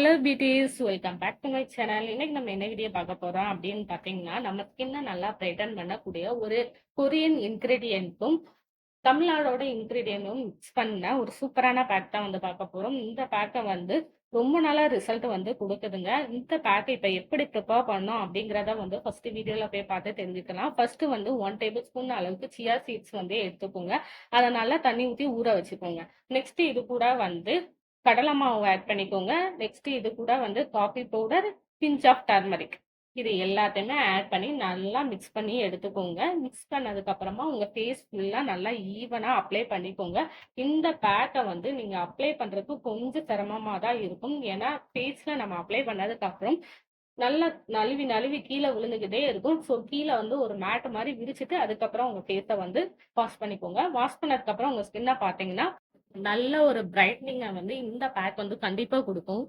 Hello beauties, welcome back to my channel. இன்னைக்கு நம்ம என்ன வீடியோ பார்க்க போறோம் அப்படின்னு பார்த்தீங்கன்னா, நம்ம ஸ்கின்னை நல்லா பிரைட்டன் பண்ணக்கூடிய ஒரு கொரியன் இன்கிரீடியன்ட்டும் தமிழ்நாடோட இன்கிரீடியன்ட்டும் மிக்ஸ் பண்ண ஒரு சூப்பரான பேக் தான் வந்து பார்க்க போறோம். இந்த பேக்கை வந்து ரொம்ப நாளா ரிசல்ட் வந்து கொடுக்குதுங்க. இந்த பேக்கை இப்போ எப்படி ப்ரிப்பேர் பண்ணோம் அப்படிங்கிறத வந்து ஃபர்ஸ்ட் வீடியோல போய் பார்த்து தெரிஞ்சுக்கலாம். ஃபர்ஸ்ட் வந்து 1 டேபிள் ஸ்பூன் அளவுக்கு சியா சீட்ஸ் வந்து எடுத்துக்கோங்க. அதை நல்லா தண்ணி ஊற்றி ஊற வச்சுக்கோங்க. நெக்ஸ்ட் இது கூட வந்து கடலை மாவு ஆட் பண்ணிக்கோங்க. நெக்ஸ்ட் இது கூட வந்து coffee powder, pinch of turmeric, இது எல்லாத்தையுமே ஆட் பண்ணி நல்லா மிக்ஸ் பண்ணி எடுத்துக்கோங்க. மிக்ஸ் பண்ணதுக்கு அப்புறமா உங்க ஃபேஸ் ஃபுல்லா நல்லா ஈவனா அப்ளை பண்ணிக்கோங்க. இந்த பேக்கை வந்து நீங்க அப்ளை பண்றதுக்கு கொஞ்சம் சிரமமா தான் இருக்கும். ஏன்னா ஃபேஸ்ல நம்ம அப்ளை பண்ணதுக்கு அப்புறம் நல்லா நழுவி நழுவி கீழே விழுந்துகிட்டே இருக்கும். ஸோ கீழே வந்து ஒரு மேட் மாதிரி விரிச்சிட்டு அதுக்கப்புறம் உங்க ஃபேஸை வந்து வாஷ் பண்ணிக்கோங்க. வாஷ் பண்ணதுக்கு அப்புறம் உங்க ஸ்கின்னை பார்த்தீங்கன்னா நல்ல ஒரு பிரைட்னிங்கை வந்து இந்த பேக் வந்து கண்டிப்பா கொடுக்கும்.